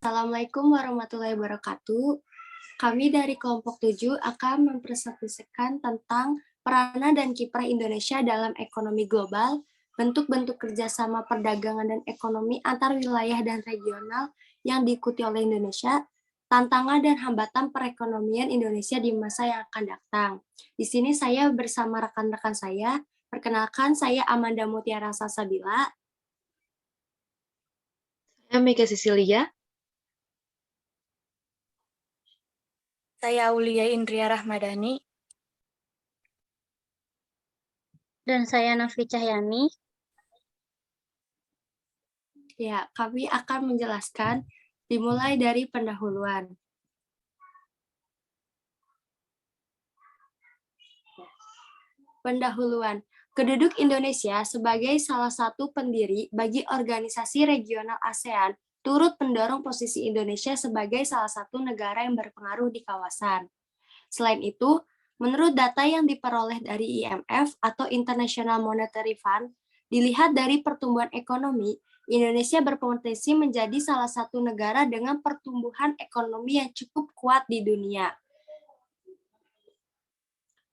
Assalamualaikum warahmatullahi wabarakatuh. Kami dari kelompok 7 akan mempresentasikan tentang peranan dan kiprah Indonesia dalam ekonomi global, bentuk-bentuk kerjasama perdagangan dan ekonomi antar wilayah dan regional yang diikuti oleh Indonesia, tantangan dan hambatan perekonomian Indonesia di masa yang akan datang. Di sini saya bersama rekan-rekan saya. Perkenalkan, saya Amanda Mutiara Salsabila. Saya Mega Cecilia. Saya Aulia Indria Rahmadani. Dan saya Nafi Cahyani. Ya, kami akan menjelaskan dimulai dari pendahuluan. Pendahuluan. Keduduk Indonesia sebagai salah satu pendiri bagi organisasi regional ASEAN turut mendorong posisi Indonesia sebagai salah satu negara yang berpengaruh di kawasan. Selain itu, menurut data yang diperoleh dari IMF atau International Monetary Fund, dilihat dari pertumbuhan ekonomi, Indonesia berpotensi menjadi salah satu negara dengan pertumbuhan ekonomi yang cukup kuat di dunia.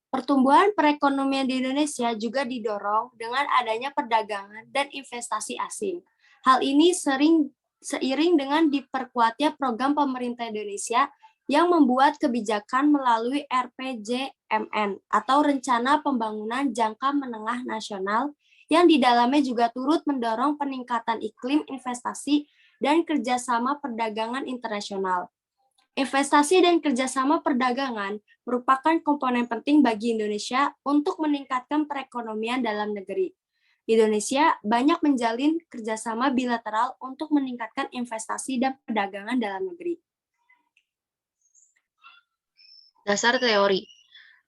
Pertumbuhan perekonomian di Indonesia juga didorong dengan adanya perdagangan dan investasi asing. Hal ini seiring dengan diperkuatnya program pemerintah Indonesia yang membuat kebijakan melalui RPJMN atau Rencana Pembangunan Jangka Menengah Nasional yang di dalamnya juga turut mendorong peningkatan iklim investasi dan kerjasama perdagangan internasional. Investasi dan kerjasama perdagangan merupakan komponen penting bagi Indonesia untuk meningkatkan perekonomian dalam negeri. Indonesia banyak menjalin kerjasama bilateral untuk meningkatkan investasi dan perdagangan dalam negeri. Dasar teori.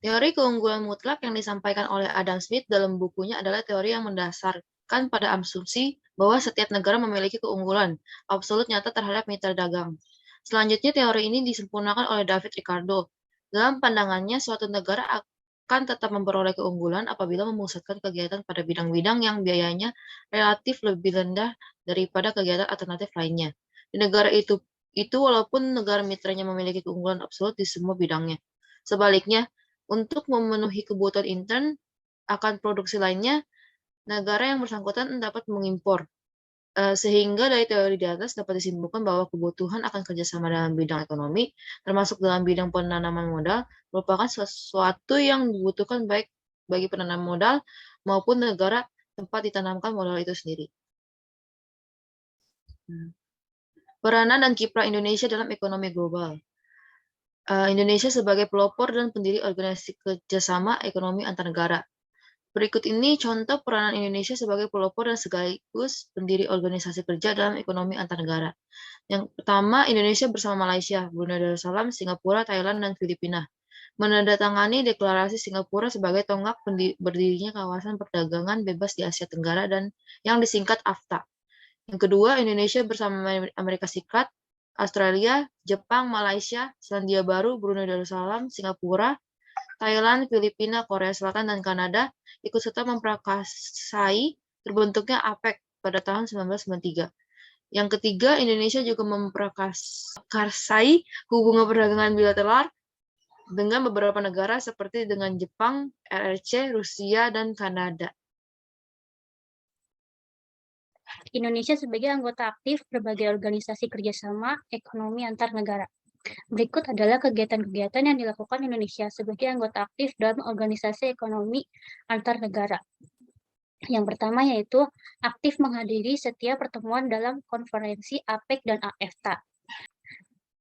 Teori keunggulan mutlak yang disampaikan oleh Adam Smith dalam bukunya adalah teori yang mendasarkan pada asumsi bahwa setiap negara memiliki keunggulan absolut nyata terhadap mitra dagang. Selanjutnya, teori ini disempurnakan oleh David Ricardo. Dalam pandangannya, suatu negara akan tetap memperoleh keunggulan apabila memusatkan kegiatan pada bidang-bidang yang biayanya relatif lebih rendah daripada kegiatan alternatif lainnya. Di negara itu walaupun negara mitranya memiliki keunggulan absolut di semua bidangnya. Sebaliknya, untuk memenuhi kebutuhan intern akan produksi lainnya, negara yang bersangkutan dapat mengimpor. Sehingga dari teori di atas dapat disimpulkan bahwa kebutuhan akan kerjasama dalam bidang ekonomi, termasuk dalam bidang penanaman modal, merupakan sesuatu yang dibutuhkan baik bagi penanam modal maupun negara tempat ditanamkan modal itu sendiri. Peranan dan kiprah Indonesia dalam ekonomi global. Indonesia sebagai pelopor dan pendiri organisasi kerjasama ekonomi antar negara. Berikut ini contoh peranan Indonesia sebagai pelopor dan sekaligus pendiri organisasi kerja dalam ekonomi antar negara. Yang pertama, Indonesia bersama Malaysia, Brunei Darussalam, Singapura, Thailand, dan Filipina menandatangani deklarasi Singapura sebagai tonggak berdirinya kawasan perdagangan bebas di Asia Tenggara dan yang disingkat AFTA. Yang kedua, Indonesia bersama Amerika Serikat, Australia, Jepang, Malaysia, Selandia Baru, Brunei Darussalam, Singapura, Thailand, Filipina, Korea Selatan, dan Kanada ikut serta memprakarsai terbentuknya APEC pada tahun 1993. Yang ketiga, Indonesia juga memprakarsai hubungan perdagangan bilateral dengan beberapa negara seperti dengan Jepang, RRC, Rusia, dan Kanada. Indonesia sebagai anggota aktif berbagai organisasi kerjasama ekonomi antar negara. Berikut adalah kegiatan-kegiatan yang dilakukan Indonesia sebagai anggota aktif dalam organisasi ekonomi antar negara. Yang pertama yaitu aktif menghadiri setiap pertemuan dalam konferensi APEC dan AFTA.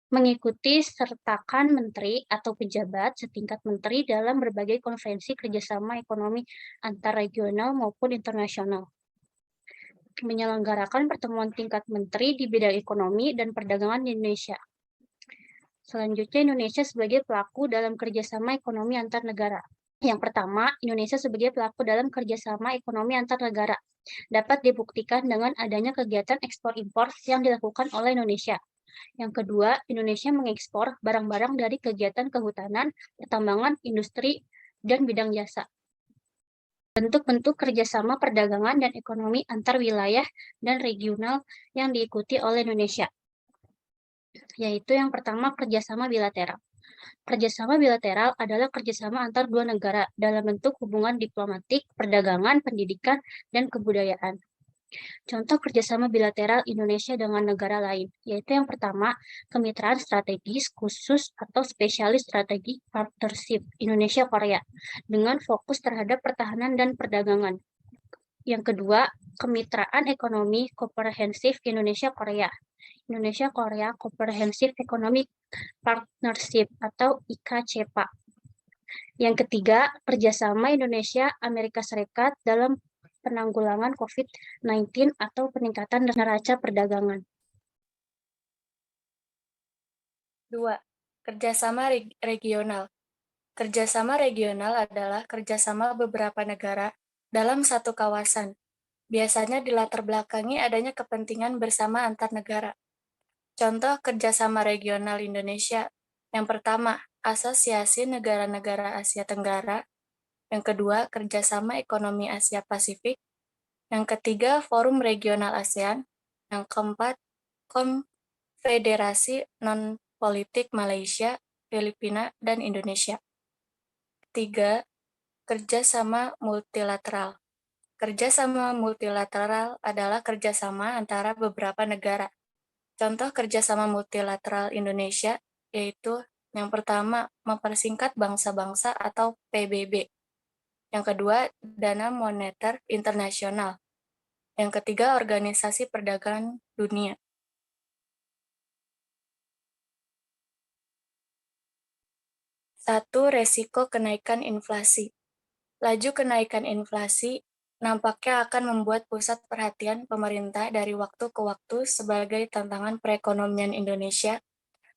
Mengikuti sertakan menteri atau pejabat setingkat menteri dalam berbagai konferensi kerjasama ekonomi antar regional maupun internasional. Menyelenggarakan pertemuan tingkat menteri di bidang ekonomi dan perdagangan di Indonesia. Selanjutnya, Indonesia sebagai pelaku dalam kerjasama ekonomi antar negara. Yang pertama, Indonesia sebagai pelaku dalam kerjasama ekonomi antar negara dapat dibuktikan dengan adanya kegiatan ekspor-impor yang dilakukan oleh Indonesia. Yang kedua, Indonesia mengekspor barang-barang dari kegiatan kehutanan, pertambangan, industri, dan bidang jasa. bentuk-bentuk kerjasama perdagangan dan ekonomi antar wilayah dan regional yang diikuti oleh Indonesia, yaitu yang pertama kerjasama bilateral. Kerjasama bilateral adalah kerjasama antar dua negara dalam bentuk hubungan diplomatik, perdagangan, pendidikan, dan kebudayaan. Contoh kerjasama bilateral Indonesia dengan negara lain, yaitu yang pertama, kemitraan strategis khusus atau spesialis strategi partnership Indonesia-Korea, dengan fokus terhadap pertahanan dan perdagangan. Yang kedua, kemitraan ekonomi komprehensif Indonesia-Korea, Indonesia-Korea Comprehensive Economic Partnership atau IKCPA. Yang ketiga, kerjasama Indonesia-Amerika Serikat dalam penanggulangan COVID-19 atau peningkatan neraca perdagangan. 2. Kerjasama regional. Kerjasama regional adalah kerjasama beberapa negara dalam satu kawasan. Biasanya dilatar belakangi adanya kepentingan bersama antar negara. Contoh kerjasama regional Indonesia. Yang pertama, Asosiasi Negara-Negara Asia Tenggara. Yang kedua, Kerjasama Ekonomi Asia Pasifik. Yang ketiga, Forum Regional ASEAN. Yang keempat, Konfederasi Non-Politik Malaysia, Filipina, dan Indonesia. Ketiga, kerjasama multilateral. Kerjasama multilateral adalah kerjasama antara beberapa negara. Contoh kerjasama multilateral Indonesia yaitu yang pertama, mempersingkat bangsa-bangsa atau PBB. Yang kedua, Dana Moneter Internasional. Yang ketiga, Organisasi Perdagangan Dunia. Satu, resiko kenaikan inflasi. Laju kenaikan inflasi nampaknya akan membuat pusat perhatian pemerintah dari waktu ke waktu sebagai tantangan perekonomian Indonesia.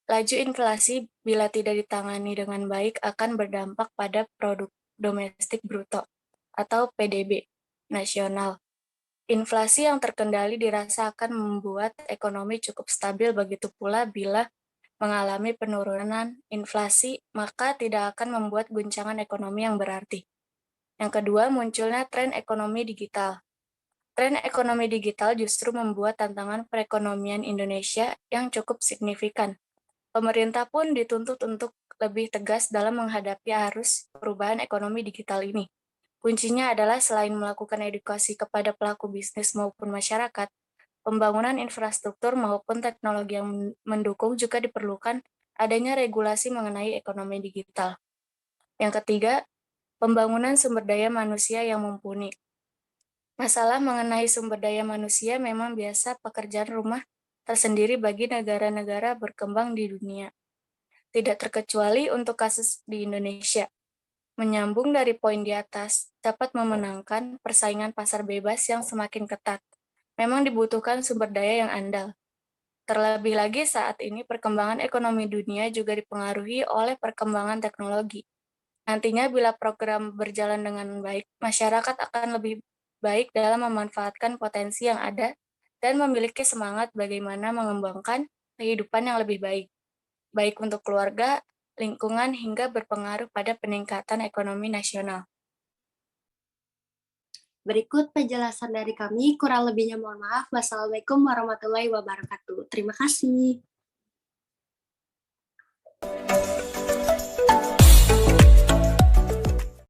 Laju inflasi bila tidak ditangani dengan baik akan berdampak pada produk domestik bruto atau PDB nasional. Inflasi yang terkendali dirasa akan membuat ekonomi cukup stabil, begitu pula bila mengalami penurunan inflasi, maka tidak akan membuat guncangan ekonomi yang berarti. Yang kedua, munculnya tren ekonomi digital. Tren ekonomi digital justru membuat tantangan perekonomian Indonesia yang cukup signifikan. Pemerintah pun dituntut untuk lebih tegas dalam menghadapi arus perubahan ekonomi digital ini. Kuncinya adalah selain melakukan edukasi kepada pelaku bisnis maupun masyarakat, pembangunan infrastruktur maupun teknologi yang mendukung juga diperlukan adanya regulasi mengenai ekonomi digital. Yang ketiga, pembangunan sumber daya manusia yang mumpuni. Masalah mengenai sumber daya manusia memang biasa pekerjaan rumah tersendiri bagi negara-negara berkembang di dunia. Tidak terkecuali untuk kasus di Indonesia. Menyambung dari poin di atas, dapat memenangkan persaingan pasar bebas yang semakin ketat. Memang dibutuhkan sumber daya yang andal. Terlebih lagi saat ini perkembangan ekonomi dunia juga dipengaruhi oleh perkembangan teknologi. Nantinya bila program berjalan dengan baik, masyarakat akan lebih baik dalam memanfaatkan potensi yang ada dan memiliki semangat bagaimana mengembangkan kehidupan yang lebih baik, baik untuk keluarga, lingkungan, hingga berpengaruh pada peningkatan ekonomi nasional. Berikut penjelasan dari kami, kurang lebihnya mohon maaf. Wassalamualaikum warahmatullahi wabarakatuh. Terima kasih.